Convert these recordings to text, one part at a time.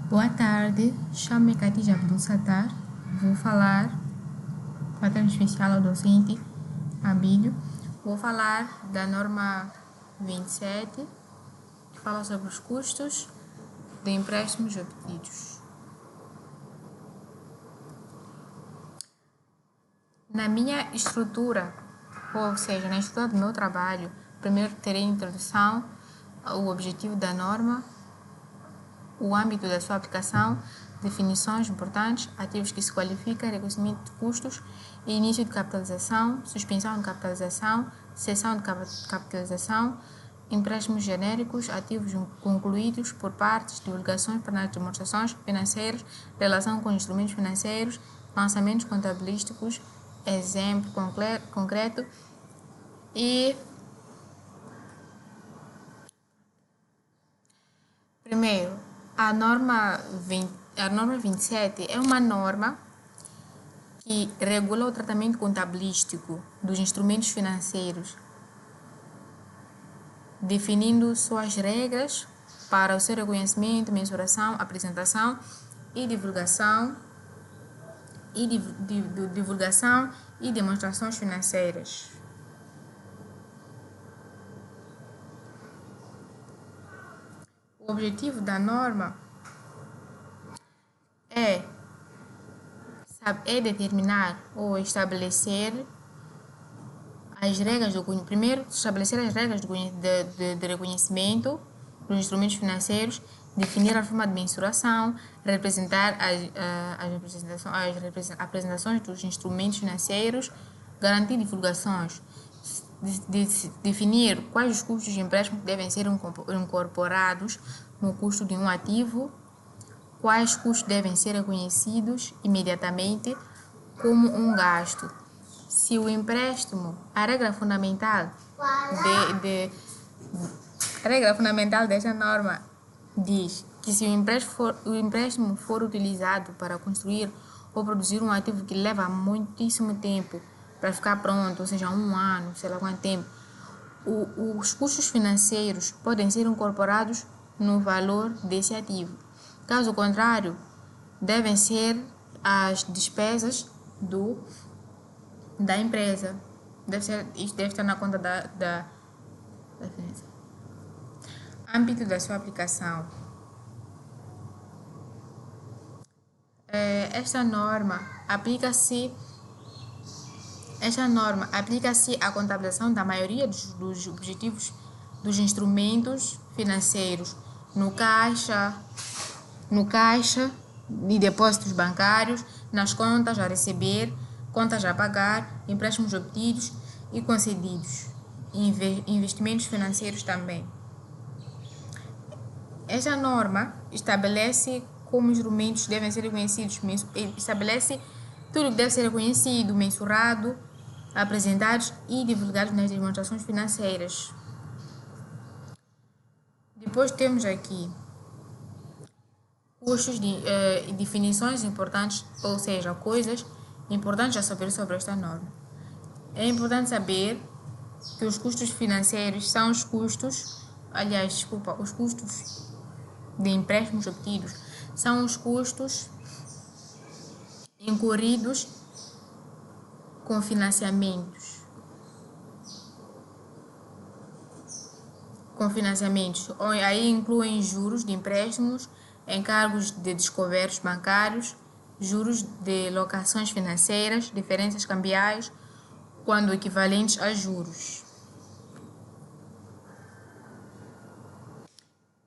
Boa tarde, chamo-me Khadija Abdul Sattar. Vou falar, patrão especial ao docente Abílio. Vou falar da norma 27, que fala sobre os custos de empréstimos obtidos. Na minha estrutura, ou seja, na estrutura do meu trabalho, primeiro terei a introdução, o objetivo da norma, o âmbito da sua aplicação, definições importantes, ativos que se qualificam, reconhecimento de custos, início de capitalização, suspensão de capitalização, cessão de capitalização, empréstimos genéricos, ativos concluídos por partes, divulgações para as demonstrações financeiras, relação com instrumentos financeiros, lançamentos contabilísticos, exemplo concreto e primeiro, a norma 27 é uma norma que regula o tratamento contabilístico dos instrumentos financeiros, definindo suas regras para o seu reconhecimento, mensuração, apresentação e divulgação e demonstrações financeiras. O objetivo da norma é determinar ou estabelecer as regras primeiro, estabelecer as regras de reconhecimento dos instrumentos financeiros, definir a forma de mensuração, representar as apresentações dos instrumentos financeiros, garantir divulgações, definir quais os custos de empréstimo devem ser incorporados no custo de um ativo, quais custos devem ser reconhecidos imediatamente como um gasto. Se o empréstimo, a regra fundamental desta norma diz que se o empréstimo for utilizado para construir ou produzir um ativo que leva muitíssimo tempo para ficar pronto, ou seja, 1 ano, sei lá quanto tempo, os custos financeiros podem ser incorporados no valor desse ativo. Caso contrário, devem ser as despesas da empresa. Isso deve estar na conta da finança. Âmbito da sua aplicação. Esta norma aplica-se à contabilização da maioria dos objetivos dos instrumentos financeiros no caixa de depósitos bancários, nas contas a receber, contas a pagar, empréstimos obtidos e concedidos, investimentos financeiros também. Esta norma estabelece como instrumentos devem ser reconhecidos, estabelece tudo que deve ser reconhecido, mensurado, apresentados e divulgados nas demonstrações financeiras. Depois temos aqui custos de definições importantes, ou seja, coisas importantes a saber sobre esta norma. É importante saber que os custos financeiros são os custos de empréstimos obtidos são os custos incorridos com financiamentos. Aí incluem juros de empréstimos, encargos de descobertos bancários, juros de locações financeiras, diferenças cambiais, quando equivalentes a juros.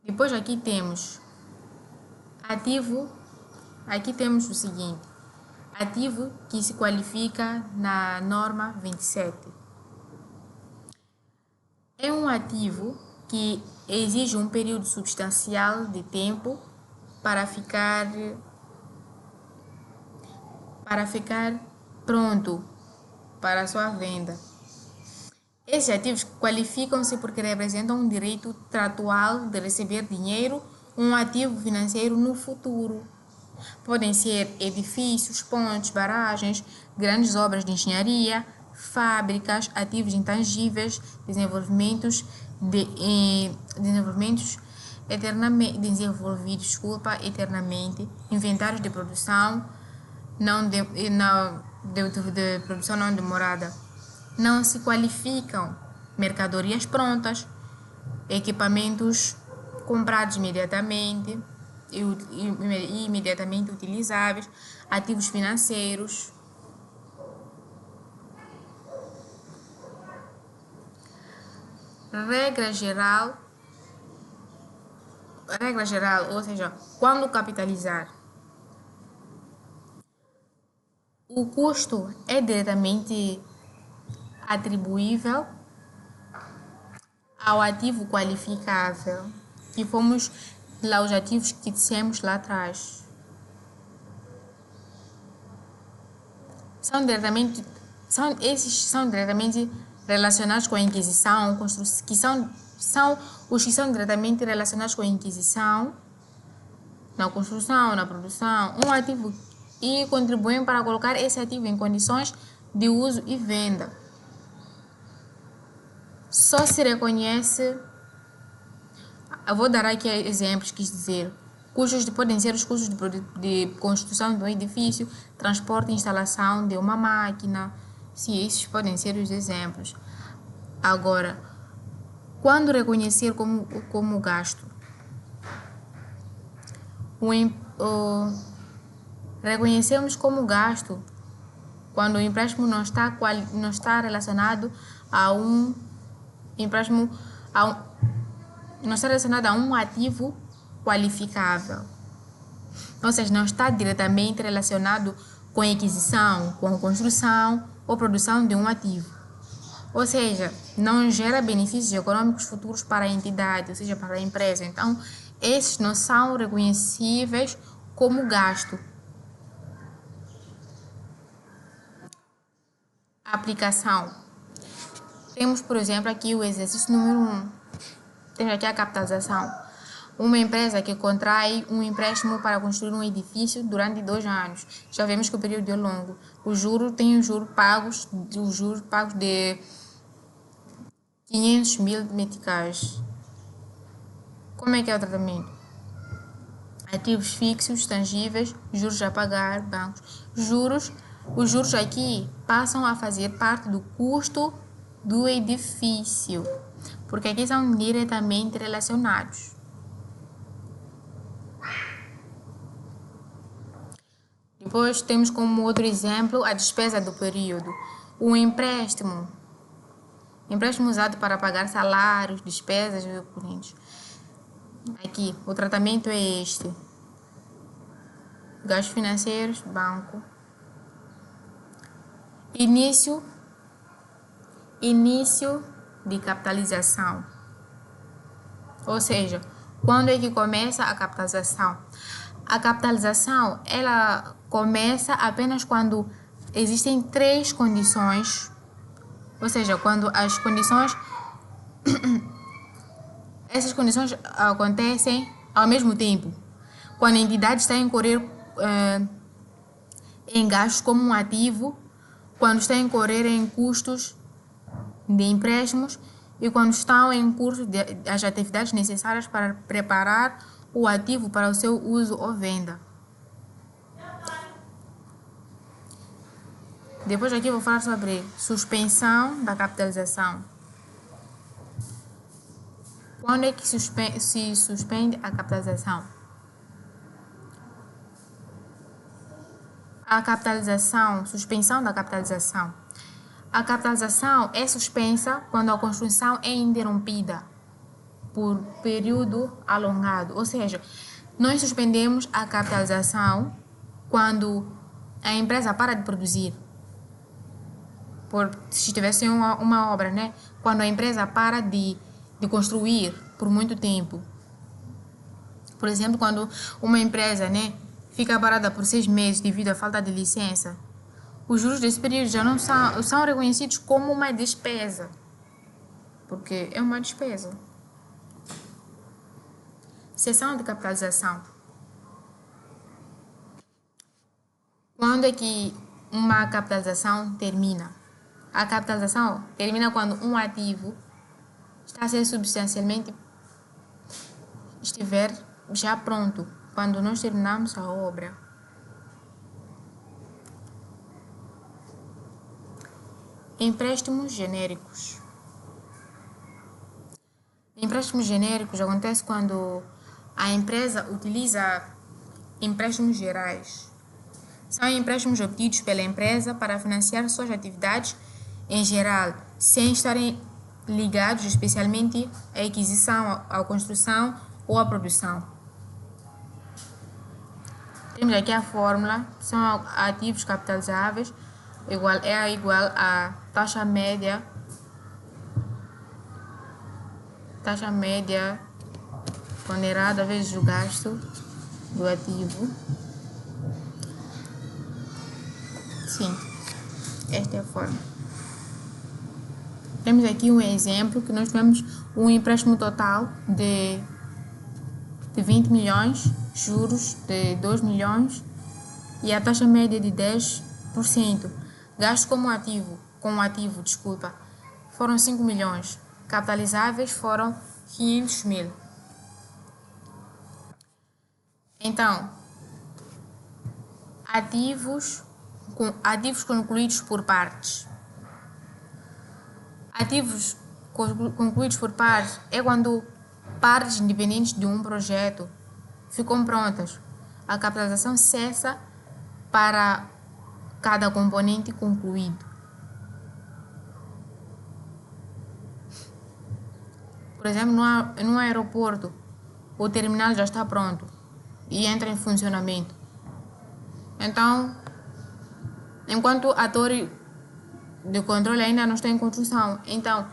Depois aqui temos o seguinte: ativo que se qualifica na norma 27. É um ativo que exige um período substancial de tempo para ficar pronto para a sua venda. Esses ativos qualificam-se porque representam um direito tratual de receber dinheiro, um ativo financeiro no futuro. Podem ser edifícios, pontes, barragens, grandes obras de engenharia, fábricas, ativos intangíveis, desenvolvimentos eternamente, inventários de produção de produção não demorada. Não se qualificam mercadorias prontas, equipamentos comprados imediatamente e imediatamente utilizáveis, ativos financeiros. Regra geral, ou seja, quando capitalizar, o custo é diretamente atribuível ao ativo qualificável, que fomos lá os ativos que dissemos lá atrás. Esses são diretamente relacionados com a inquisição, são os que são diretamente relacionados com a inquisição, na construção, na produção, um ativo e contribuem para colocar esse ativo em condições de uso e venda. Só se reconhece, eu vou dar aqui exemplos, quis dizer, podem ser os custos de construção de um edifício, transporte e instalação de uma máquina. Sim, esses podem ser os exemplos. Agora, quando reconhecer como gasto, reconhecemos como gasto quando o empréstimo não está relacionado a um empréstimo, não está relacionado a um ativo qualificável. Ou seja, não está diretamente relacionado com a aquisição, com a construção ou produção de um ativo. Ou seja, não gera benefícios econômicos futuros para a entidade, ou seja, para a empresa. Então, esses não são reconhecíveis como gasto. Aplicação. Temos, por exemplo, aqui o exercício número 1. Temos aqui a capitalização. Uma empresa que contrai um empréstimo para construir um edifício durante 2 anos. Já vemos que o período é longo. Os juros pagos de 500 mil meticais. Como é que é o tratamento? Ativos fixos, tangíveis, juros a pagar, bancos. Os juros aqui passam a fazer parte do custo do edifício, porque aqui são diretamente relacionados. Depois temos como outro exemplo a despesa do período. O empréstimo usado para pagar salários, despesas recorrentes. Aqui, o tratamento é este. Gastos financeiros, banco. Início de capitalização. Ou seja, quando é que começa a capitalização? A capitalização, ela começa apenas quando existem 3 condições. Ou seja, quando as condições essas condições acontecem ao mesmo tempo. Quando a entidade está a incorrer em gastos como um ativo, quando está a incorrer em custos de empréstimos e quando estão em curso as atividades necessárias para preparar o ativo para o seu uso ou venda. Depois aqui vou falar sobre suspensão da capitalização. Quando é que se suspende a capitalização? Suspensão da capitalização. A capitalização é suspensa quando a construção é interrompida por período alongado. Ou seja, nós suspendemos a capitalização quando a empresa para de produzir. Se tivesse uma obra, né? Quando a empresa para de construir por muito tempo. Por exemplo, quando uma empresa, né, fica parada por 6 meses devido à falta de licença, os juros desse período já não são reconhecidos como uma despesa, porque é uma despesa. Cessão de capitalização. Quando é que uma capitalização termina? A capitalização termina quando um ativo estiver estiver já pronto, quando nós terminamos a obra. Empréstimos genéricos. Empréstimos genéricos acontece quando a empresa utiliza empréstimos gerais. São empréstimos obtidos pela empresa para financiar suas atividades em geral, sem estarem ligados especialmente à aquisição, à construção ou à produção. Temos aqui a fórmula, são ativos capitalizáveis, é igual a taxa média ponderada vezes o gasto do ativo. Sim, esta é a forma. Temos aqui um exemplo que nós tivemos um empréstimo total de 20 milhões, juros de 2 milhões e a taxa média de 10%. Gastos com o ativo, foram 5 milhões. Capitalizáveis foram 500 mil. Então, ativos concluídos por partes. Ativos concluídos por partes é quando partes independentes de um projeto ficam prontas. A capitalização cessa para cada componente concluído. Por exemplo, no aeroporto, o terminal já está pronto e entra em funcionamento. Então, enquanto a torre de controle ainda não está em construção, então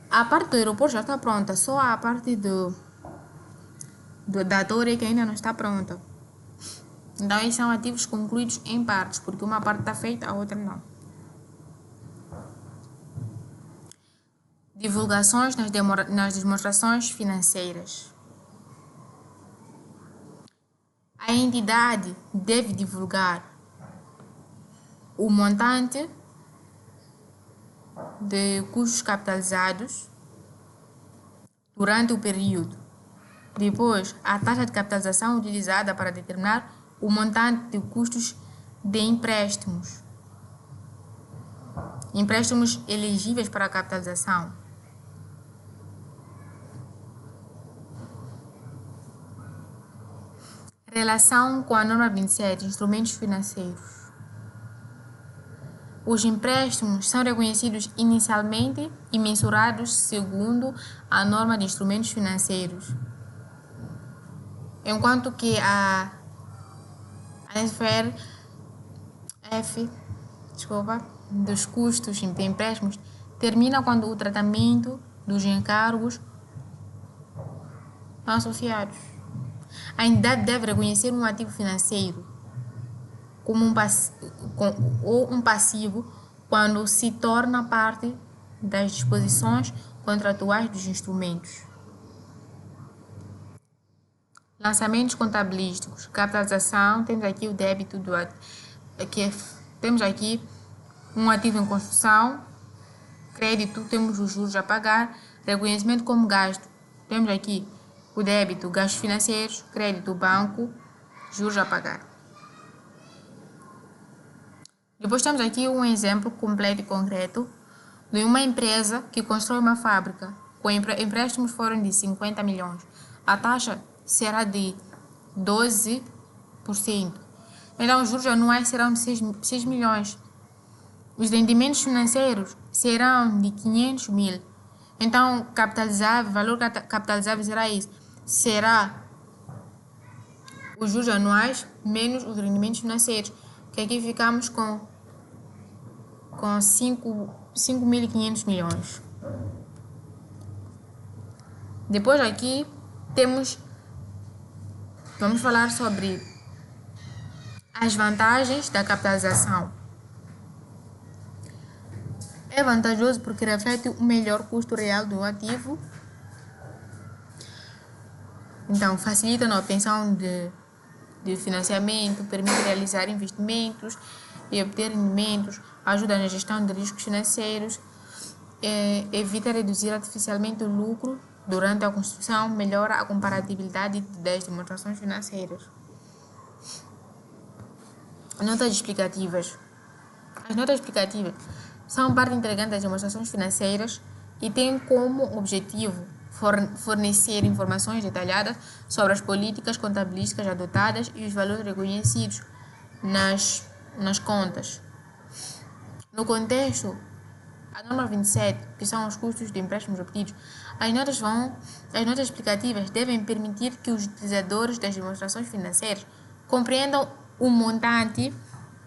a parte do aeroporto já está pronta, só a parte da torre que ainda não está pronta. Então, esses são ativos concluídos em partes, porque uma parte está feita, a outra não. Divulgações nas demonstrações financeiras. A entidade deve divulgar o montante de custos capitalizados durante o período. Depois, a taxa de capitalização utilizada para determinar o montante de custos de empréstimos. Empréstimos elegíveis para a capitalização. Relação com a norma 27, instrumentos financeiros. Os empréstimos são reconhecidos inicialmente e mensurados segundo a norma de instrumentos financeiros, enquanto que a esfera dos custos de empréstimos termina quando o tratamento dos encargos associados. A entidade deve reconhecer um ativo financeiro como um passivo quando se torna parte das disposições contratuais dos instrumentos. Lançamentos contabilísticos, capitalização, temos aqui o débito temos aqui um ativo em construção, crédito, temos os juros a pagar, reconhecimento como gasto, temos aqui o débito, gastos financeiros, crédito, banco, juros a pagar. Depois temos aqui um exemplo completo e concreto de uma empresa que constrói uma fábrica, com empréstimos foram de 50 milhões. A taxa será de 12%. Então, os juros anuais serão de 6 milhões. Os rendimentos financeiros serão de 500 mil. Então, o valor capitalizável será isso. Será os juros anuais menos os rendimentos financeiros, que aqui ficamos com 5.500 milhões. Depois aqui vamos falar sobre as vantagens da capitalização. É vantajoso porque reflete o melhor custo real do ativo. Então, facilita na obtenção de financiamento, permite realizar investimentos e obter rendimentos, ajuda na gestão de riscos financeiros, evita reduzir artificialmente o lucro durante a construção melhora a comparatibilidade das demonstrações financeiras. Notas explicativas. As notas explicativas são parte integrante das demonstrações financeiras e têm como objetivo fornecer informações detalhadas sobre as políticas contabilísticas adotadas e os valores reconhecidos nas contas. No contexto, a norma 27, que são os custos de empréstimos obtidos, as notas explicativas devem permitir que os utilizadores das demonstrações financeiras compreendam o montante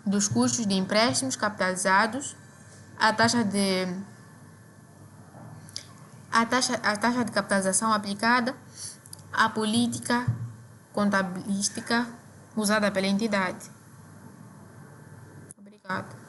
dos custos de empréstimos capitalizados, a taxa de capitalização aplicada, a política contabilística usada pela entidade. Obrigada.